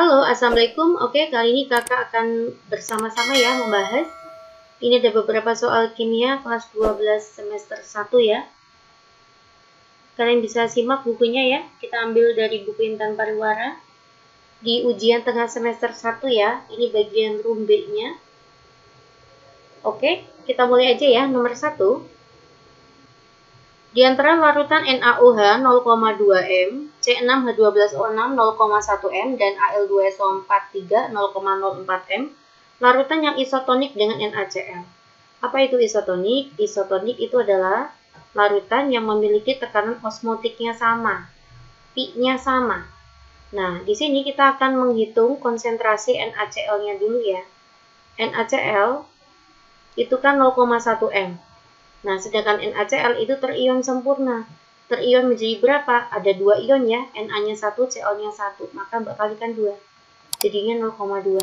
Halo, Assalamualaikum. Oke, kali ini kakak akan bersama-sama ya membahas. Ini ada beberapa soal kimia kelas 12 semester 1 ya. Kalian bisa simak bukunya ya. Kita ambil dari buku Intan Pariwara. Di ujian tengah semester 1 ya. Ini bagian room B-nya. Oke, kita mulai aja ya. Nomor 1. Di antara larutan NaOH 0,2 m, C6H12O6 0,1 m, dan Al2SO43 0,04 m, larutan yang isotonik dengan NaCl. Apa itu isotonik? Isotonik itu adalah larutan yang memiliki tekanan osmotiknya sama, Pi-nya sama. Nah, di sini kita akan menghitung konsentrasi NaCl-nya dulu ya. NaCl itu kan 0,1 m. Nah, sedangkan NaCl itu terion sempurna. Terion menjadi berapa? Ada 2 ion ya, Na-nya 1, Cl-nya 1. Maka kalikan 2. Jadinya 0,2.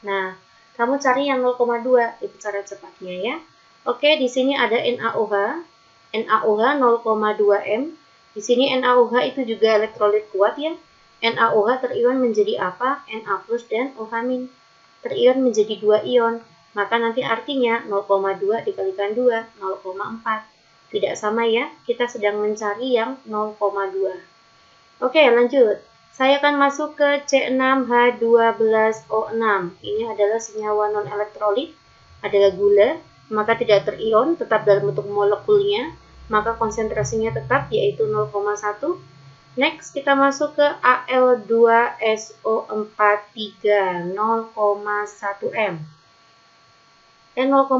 Nah, kamu cari yang 0,2. Itu cara cepatnya ya. Oke, di sini ada NaOH. NaOH 0,2 m. Di sini NaOH itu juga elektrolit kuat ya. NaOH terion menjadi apa? Na+ dan OH-. Terion menjadi 2 ion. Maka nanti artinya 0,2 dikalikan 2, 0,4. Tidak sama ya, kita sedang mencari yang 0,2. Oke, lanjut. Saya akan masuk ke C6H12O6. Ini adalah senyawa non-elektrolit, adalah gula, maka tidak terion, tetap dalam bentuk molekulnya, maka konsentrasinya tetap yaitu 0,1. Next, kita masuk ke Al2SO43, 0,1 m. 0,04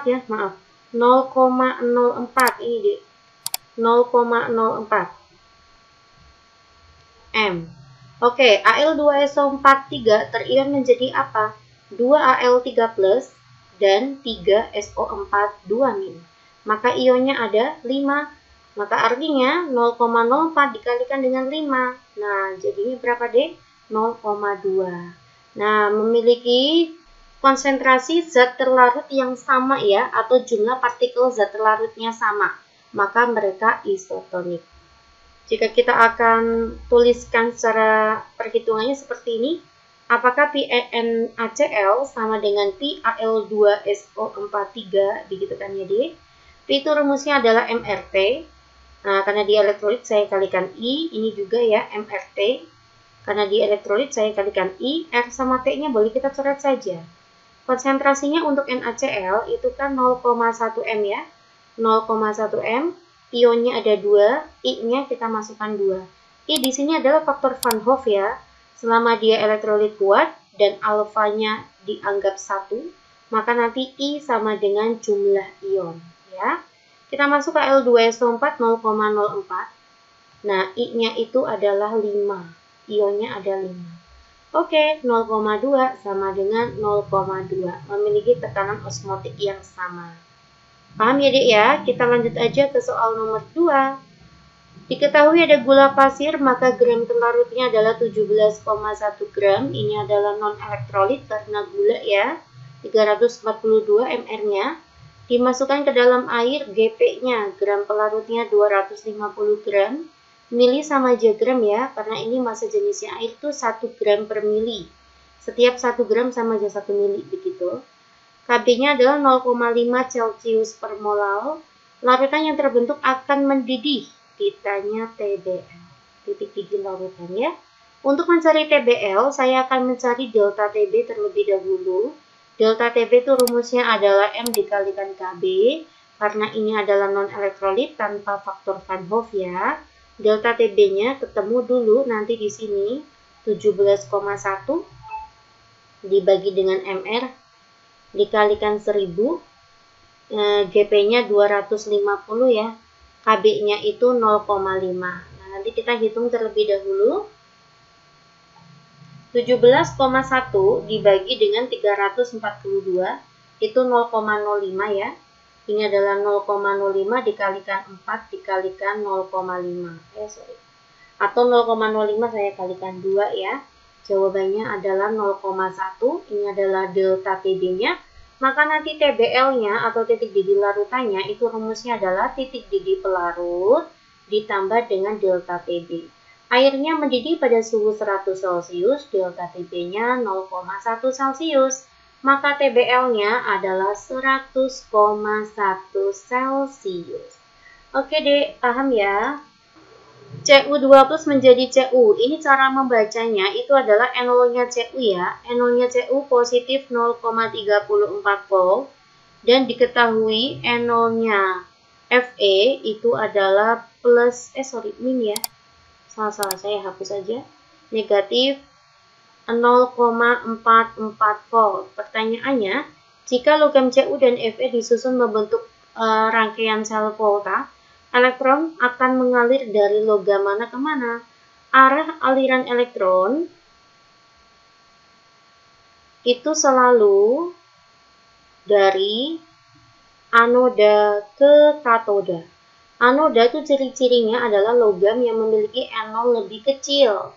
ya, maaf. 0,04 ini deh. 0,04 m. Oke, Al2SO43 terion menjadi apa? 2Al3+ dan 3SO4 2-. Maka ionnya ada 5. Maka artinya 0,04 dikalikan dengan 5. Nah, jadinya berapa deh? 0,2. Nah, memiliki konsentrasi zat terlarut yang sama ya, atau jumlah partikel zat terlarutnya sama, maka mereka isotonik. Jika kita akan tuliskan secara perhitungannya seperti ini, apakah PnACl sama dengan PAl2SO43, begitu kan ya deh? P itu rumusnya adalah MRT. Nah, karena dia elektrolit saya kalikan I, ini juga ya MRT. Karena dia elektrolit saya kalikan I, R sama T-nya boleh kita coret saja. Konsentrasinya untuk NaCl itu kan 0,1 m ya. 0,1 m, ionnya ada 2, I-nya kita masukkan 2. I di sini adalah faktor Van Hoff ya. Selama dia elektrolit kuat dan alfanya dianggap 1, maka nanti I sama dengan jumlah ion ya. Kita masuk ke Al2SO4 0,04. Nah, I-nya itu adalah 5. Ionnya ada 5. Oke, 0,2 sama dengan 0,2. Memiliki tekanan osmotik yang sama. Paham ya, Dek ya? Kita lanjut aja ke soal nomor 2. Diketahui ada gula pasir, maka gram terlarutnya adalah 17,1 gram. Ini adalah non-elektrolit karena gula ya. 342 mR-nya. Dimasukkan ke dalam air, GP-nya, gram pelarutnya 250 gram. Mili sama aja gram ya, karena ini massa jenisnya air itu 1 gram per mili. Setiap 1 gram sama aja 1 mili, begitu. Kb-nya adalah 0,5 Celcius per molal. Larutan yang terbentuk akan mendidih. Titanya TBL. Titik didih larutan ya. Untuk mencari TBL, saya akan mencari delta TB terlebih dahulu. Delta TB itu rumusnya adalah M dikalikan Kb. Karena ini adalah non-elektrolit tanpa faktor Van Hoff ya. Delta TB-nya ketemu dulu nanti di sini 17,1 dibagi dengan MR dikalikan 1000, GP-nya 250 ya, KB-nya itu 0,5. Nah, nanti kita hitung terlebih dahulu. 17,1 dibagi dengan 342 itu 0,05 ya. Ini adalah 0,05 dikalikan 4 dikalikan 0,5. Atau 0,05 saya kalikan 2 ya. Jawabannya adalah 0,1. Ini adalah delta TB-nya. Maka nanti TBL-nya atau titik didih larutannya itu rumusnya adalah titik didih pelarut ditambah dengan delta TB. Airnya mendidih pada suhu 100 Celcius, delta TB-nya 0,1 Celcius. Maka TBL-nya adalah 100,1 Celcius. Oke dek, paham ya? Cu2 plus menjadi Cu. Ini cara membacanya itu adalah N0-nya Cu ya. N0-nya Cu positif 0,34 volt. Dan diketahui N0-nya Fe itu adalah min ya. Salah saya hapus saja. Negatif 0,44 volt. Pertanyaannya, jika logam Cu dan Fe disusun membentuk rangkaian sel volta, elektron akan mengalir dari logam mana ke mana? Arah aliran elektron itu selalu dari anoda ke katoda. Anoda itu ciri-cirinya adalah logam yang memiliki N0 lebih kecil.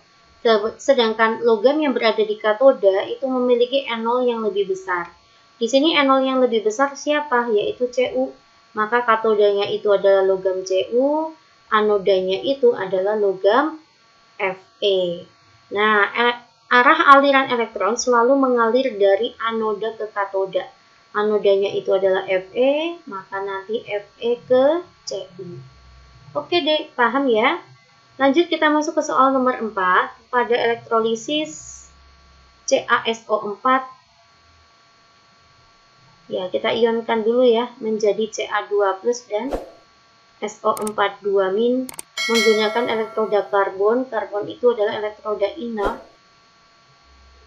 Sedangkan logam yang berada di katoda itu memiliki N0 yang lebih besar. Di sini N0 yang lebih besar siapa? Yaitu Cu. Maka katodanya itu adalah logam Cu, anodanya itu adalah logam Fe. Nah, arah aliran elektron selalu mengalir dari anoda ke katoda. Anodanya itu adalah Fe, maka nanti Fe ke Cu. Oke deh, paham ya? Lanjut kita masuk ke soal nomor 4. Pada elektrolisis CaSO4, ya kita ionkan dulu ya menjadi Ca2+ dan SO4-2- menggunakan elektroda karbon. Karbon itu adalah elektroda inert.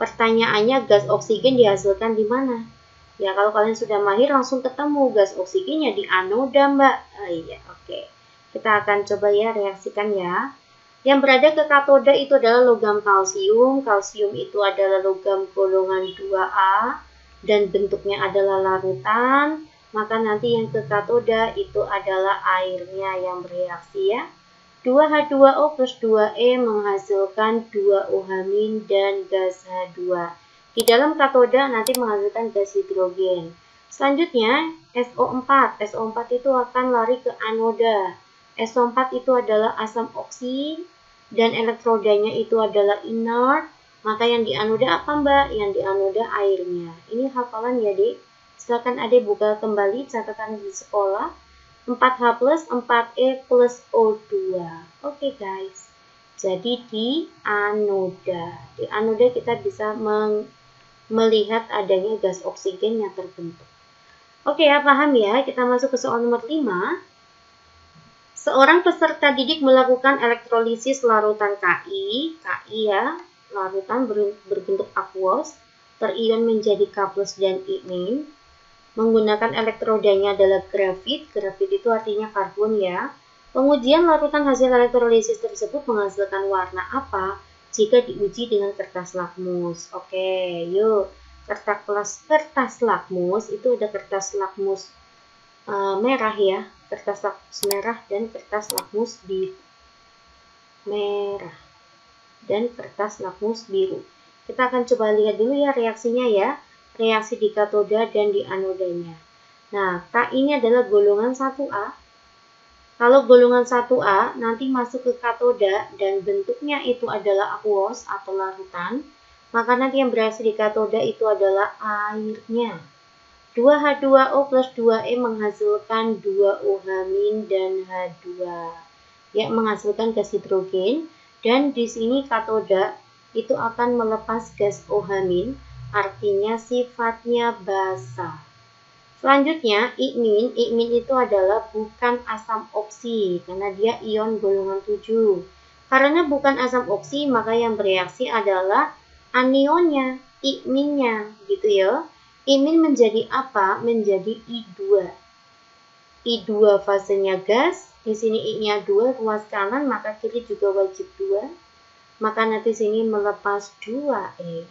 Pertanyaannya, gas oksigen dihasilkan di mana? Ya kalau kalian sudah mahir langsung ketemu gas oksigennya di anoda, Mbak. Iya, oke. Kita akan coba ya reaksikan ya. Yang berada ke katoda itu adalah logam kalsium. Kalsium itu adalah logam golongan 2A dan bentuknya adalah larutan. Maka nanti yang ke katoda itu adalah airnya yang bereaksi ya. 2H2O plus 2E menghasilkan 2OH- dan gas H2. Di dalam katoda nanti menghasilkan gas hidrogen. Selanjutnya SO4. SO4 itu akan lari ke anoda. SO4 itu adalah asam oksi dan elektrodanya itu adalah inert. Maka yang di anoda apa Mbak? Yang di anoda airnya. Ini hafalan ya Dek. Silakan Adek buka kembali catatan di sekolah. 4H plus 4E plus O2. Oke guys. Jadi di anoda. Di anoda kita bisa melihat adanya gas oksigen yang terbentuk. Oke ya, paham ya? Kita masuk ke soal nomor 5. Seorang peserta didik melakukan elektrolisis larutan Ki ya, larutan berbentuk aqueous, terion menjadi K+ dan I-, menggunakan elektrodanya adalah grafit. Grafit itu artinya karbon ya. Pengujian larutan hasil elektrolisis tersebut menghasilkan warna apa jika diuji dengan kertas lakmus? Oke, yuk. Kertas lakmus itu ada kertas lakmus merah ya, kertas lakmus merah dan kertas lakmus biru. Merah dan kertas lakmus biru. Kita akan coba lihat dulu ya reaksinya ya. Reaksi di katoda dan di anodanya. Nah, K ini adalah golongan 1A. Kalau golongan 1A nanti masuk ke katoda dan bentuknya itu adalah aqueous atau larutan, maka nanti yang bereaksi di katoda itu adalah airnya. 2H2O plus 2E menghasilkan 2OH- dan H2. Ya, menghasilkan gas hidrogen. Dan di sini katoda itu akan melepas gas OH-, artinya sifatnya basa. Selanjutnya, I-, itu adalah bukan asam oksi karena dia ion golongan 7. Karena bukan asam oksi, maka yang bereaksi adalah anionnya, I-nya, gitu ya. I- menjadi apa? Menjadi I2. I2 fasenya gas, di sini I-nya 2, ruas kanan, maka kiri juga wajib 2. Maka nanti sini melepas 2E.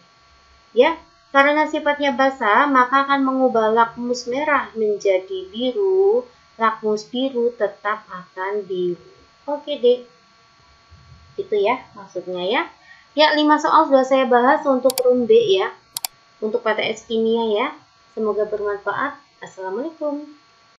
Ya, karena sifatnya basa, maka akan mengubah lakmus merah menjadi biru. Lakmus biru tetap akan biru. Oke deh. Itu ya maksudnya ya. Ya, 5 soal sudah saya bahas untuk room B ya. Untuk PTS kimia ya. Semoga bermanfaat. Assalamualaikum.